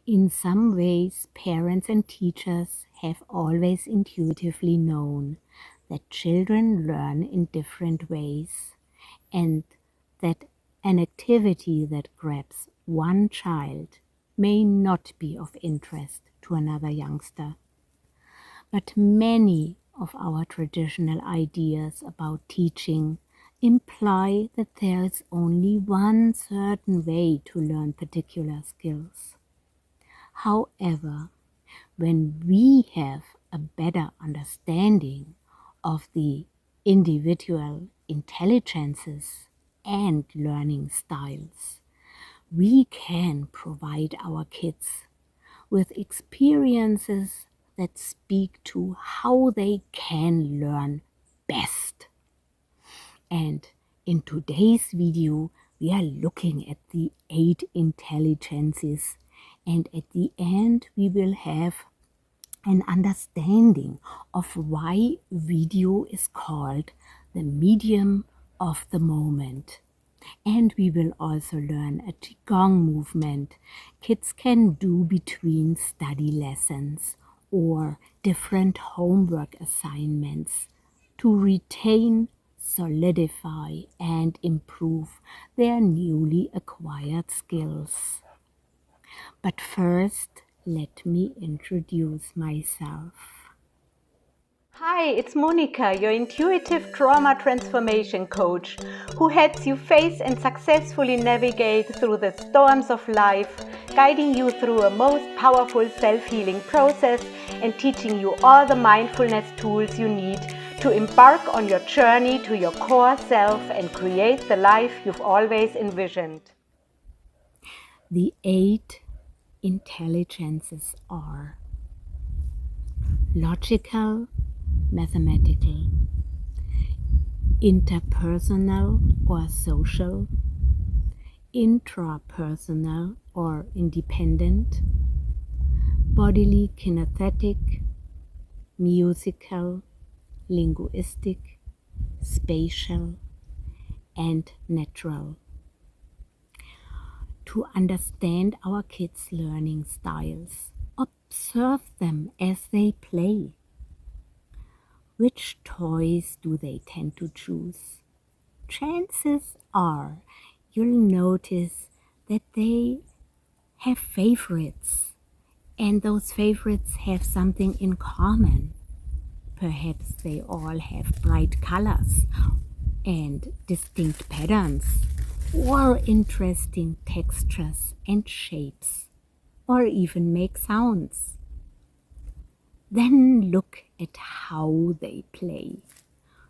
In some ways, parents and teachers have always intuitively known that children learn in different ways, and that an activity that grabs one child may not be of interest to another youngster. But many of our traditional ideas about teaching imply that there is only one certain way to learn particular skills. However, when we have a better understanding of the individual intelligences and learning styles, we can provide our kids with experiences that speak to how they can learn best. And in today's video, we are looking at the 8 intelligences, and at the end we will have an understanding of why video is called the medium of the moment. And we will also learn a Qigong movement kids can do between study lessons or different homework assignments to retain, solidify, and improve their newly acquired skills. But first, let me introduce myself. Hi, it's Monika, your intuitive trauma transformation coach, who helps you face and successfully navigate through the storms of life, guiding you through a most powerful self-healing process and teaching you all the mindfulness tools you need to embark on your journey to your core self and create the life you've always envisioned. The 8 intelligences are logical, mathematical, interpersonal or social, intrapersonal or independent, bodily kinesthetic, musical, linguistic, spatial, and natural. To understand our kids' learning styles, observe them as they play. Which toys do they tend to choose? Chances are you'll notice that they have favorites, and those favorites have something in common. Perhaps they all have bright colors and distinct patterns, or interesting textures and shapes, or even make sounds. Then look at how they play.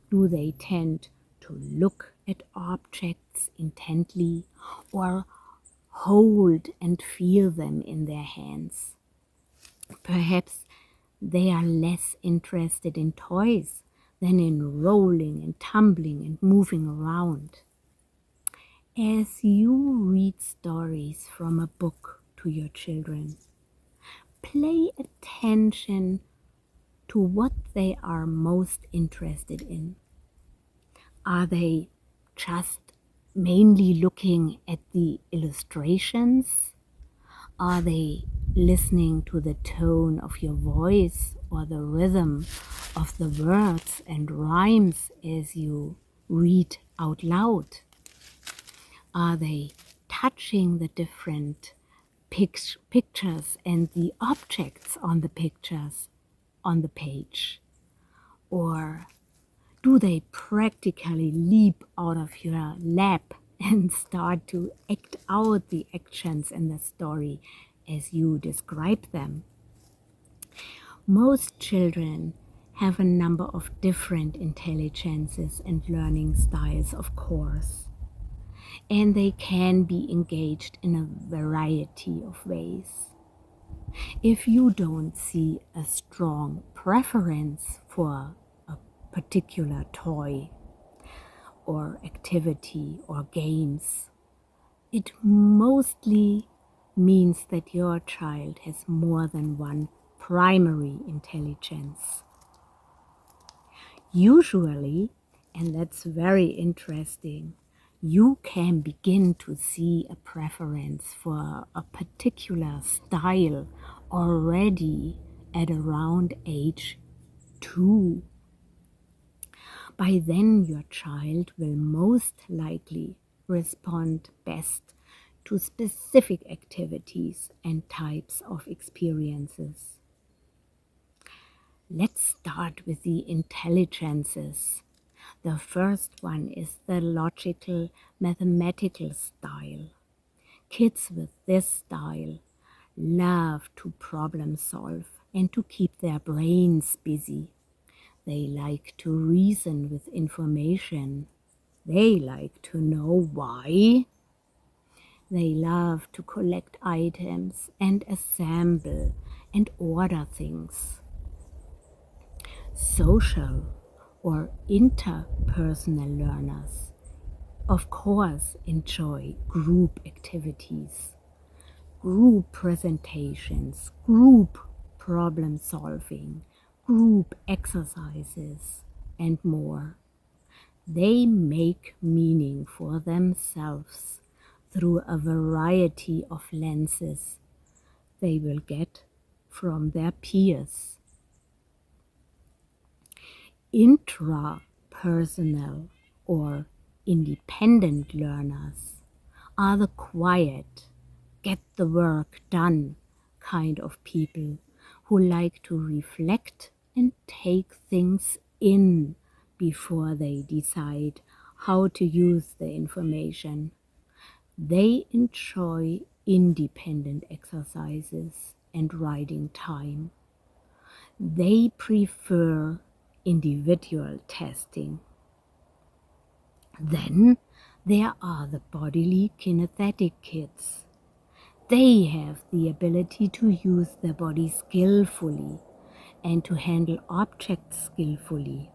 Do they tend to look at objects intently or hold and feel them in their hands? Perhaps they are less interested in toys than in rolling and tumbling and moving around. As you read stories from a book to your children, pay attention to what they are most interested in. Are they just mainly looking at the illustrations? Are they listening to the tone of your voice or the rhythm of the words and rhymes as you read out loud? Are they touching the different pictures and the objects on the pictures on the page? Or do they practically leap out of your lap and start to act out the actions in the story as you describe them? Most children have a number of different intelligences and learning styles, of course, and they can be engaged in a variety of ways. If you don't see a strong preference for a particular toy or activity or games, it mostly means that your child has more than one primary intelligence. Usually, and that's very interesting, you can begin to see a preference for a particular style already at around age 2. By then, your child will most likely respond best to specific activities and types of experiences. Let's start with the intelligences. The first one is the logical, mathematical style. Kids with this style love to problem solve and to keep their brains busy. They like to reason with information. They like to know why. They love to collect items and assemble and order things. Social or interpersonal learners, of course, enjoy group activities, group presentations, group problem solving, group exercises, and more. They make meaning for themselves through a variety of lenses they will get from their peers. Intrapersonal or independent learners are the quiet, get the work done kind of people who like to reflect and take things in before they decide how to use the information. They enjoy independent exercises and writing time. They prefer individual testing. Then there are the bodily kinesthetic kids. They have the ability to use their body skillfully and to handle objects skillfully.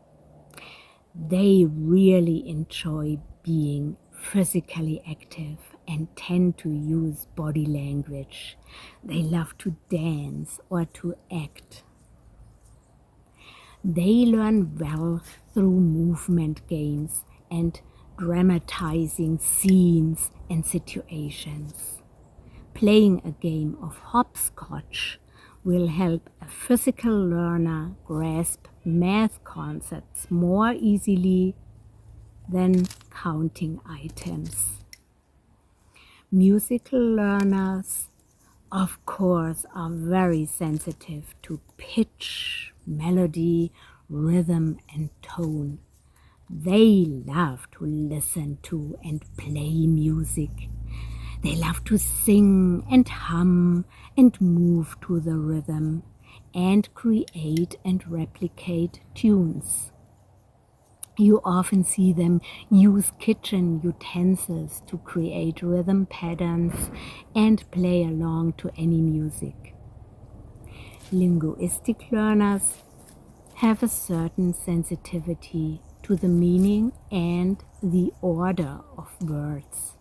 They really enjoy being physically active and tend to use body language. They love to dance or to act. They learn well through movement games and dramatizing scenes and situations. Playing a game of hopscotch will help a physical learner grasp math concepts more easily than counting items. Musical learners, of course, are very sensitive to pitch, melody, rhythm, and tone. They love to listen to and play music. They love to sing and hum and move to the rhythm and create and replicate tunes. You often see them use kitchen utensils to create rhythm patterns and play along to any music. Linguistic learners have a certain sensitivity to the meaning and the order of words.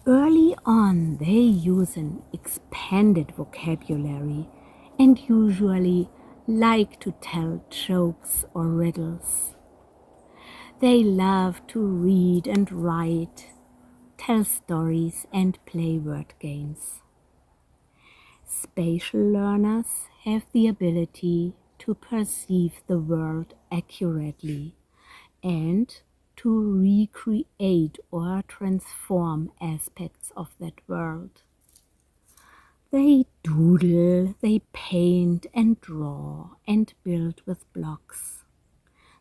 Early on, they use an expanded vocabulary and usually like to tell jokes or riddles. They love to read and write, tell stories, and play word games. Spatial learners have the ability to perceive the world accurately and to recreate or transform aspects of that world. They doodle, they paint and draw and build with blocks.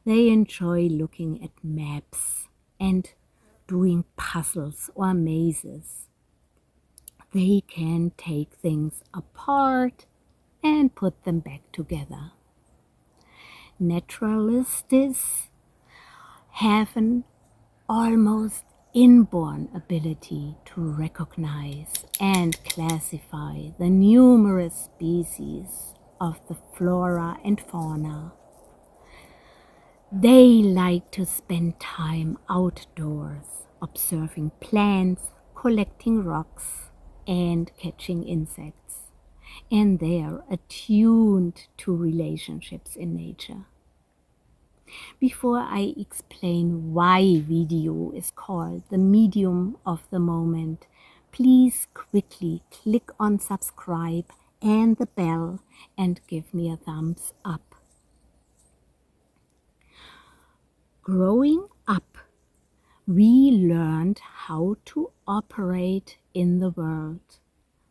They enjoy looking at maps and doing puzzles or mazes. They can take things apart and put them back together. Naturalists have an almost inborn ability to recognize and classify the numerous species of the flora and fauna. They like to spend time outdoors, observing plants, collecting rocks, and catching insects. And they are attuned to relationships in nature. Before I explain why video is called the medium of the moment, please quickly click on subscribe and the bell and give me a thumbs up. Growing up, we learned how to operate in the world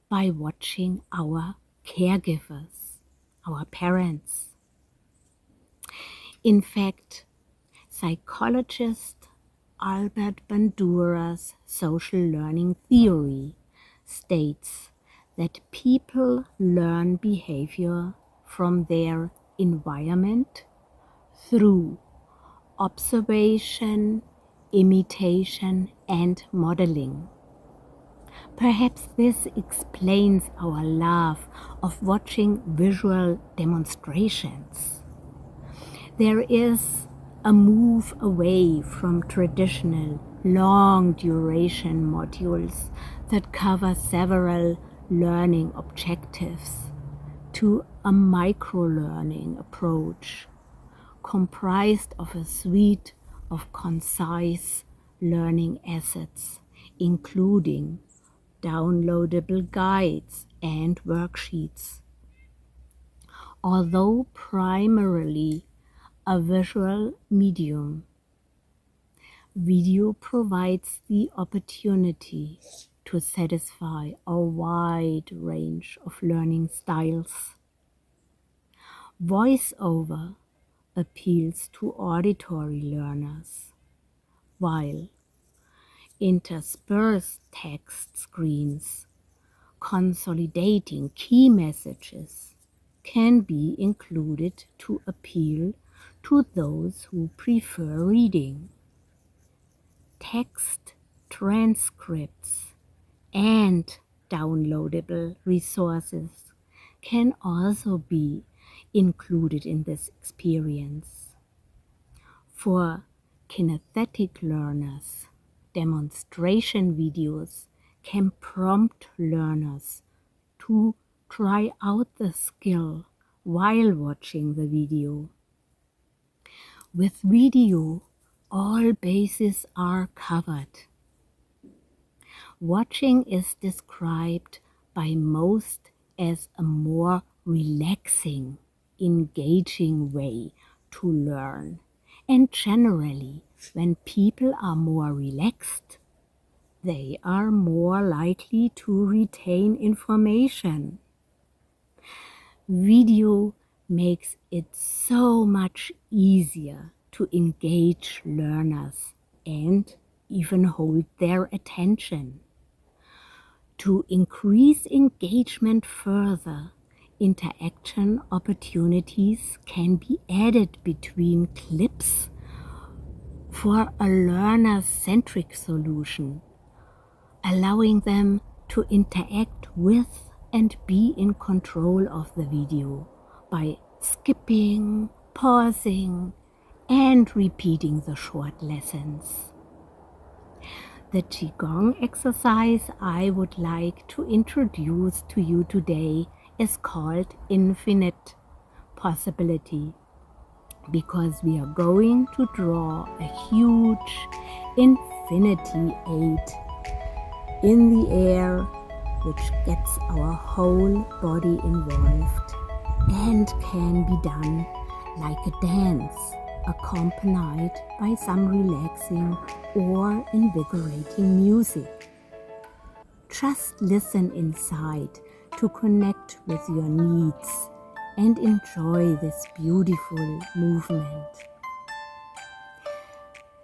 by watching our caregivers, our parents. In fact, psychologist Albert Bandura's social learning theory states that people learn behavior from their environment through observation, imitation, and modeling. Perhaps this explains our love of watching visual demonstrations. There is a move away from traditional long-duration modules that cover several learning objectives to a micro-learning approach comprised of a suite of concise learning assets, including downloadable guides and worksheets. Although primarily a visual medium, video provides the opportunity to satisfy a wide range of learning styles. Voiceover appeals to auditory learners, while interspersed text screens consolidating key messages can be included to appeal to those who prefer reading. Text transcripts and downloadable resources can also be included in this experience. For kinesthetic learners, demonstration videos can prompt learners to try out the skill while watching the video. With video, all bases are covered. Watching is described by most as a more relaxing, engaging way to learn. And generally, when people are more relaxed, they are more likely to retain information. Video makes it so much easier to engage learners and even hold their attention. To increase engagement further, interaction opportunities can be added between clips for a learner-centric solution, allowing them to interact with and be in control of the video by skipping, pausing, and repeating the short lessons. The Qigong exercise I would like to introduce to you today is called Infinite Possibility, because we are going to draw a huge infinity 8 in the air, which gets our whole body involved and can be done like a dance, accompanied by some relaxing or invigorating music. Just listen inside to connect with your needs and enjoy this beautiful movement.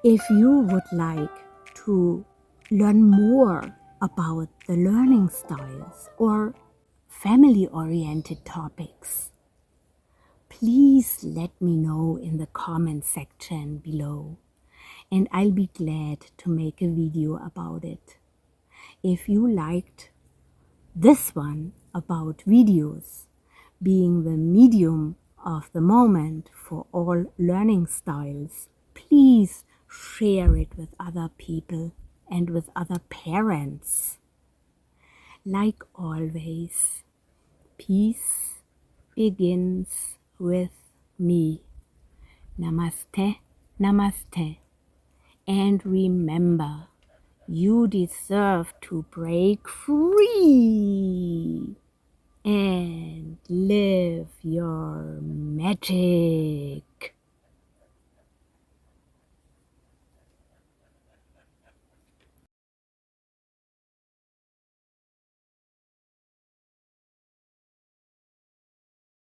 If you would like to learn more about the learning styles or family-oriented topics, please let me know in the comment section below, and I'll be glad to make a video about it. If you liked this one about videos being the medium of the moment for all learning styles, please share it with other people and with other parents. Like always, peace begins with me. Namaste, namaste. And remember, you deserve to break free and live your magic.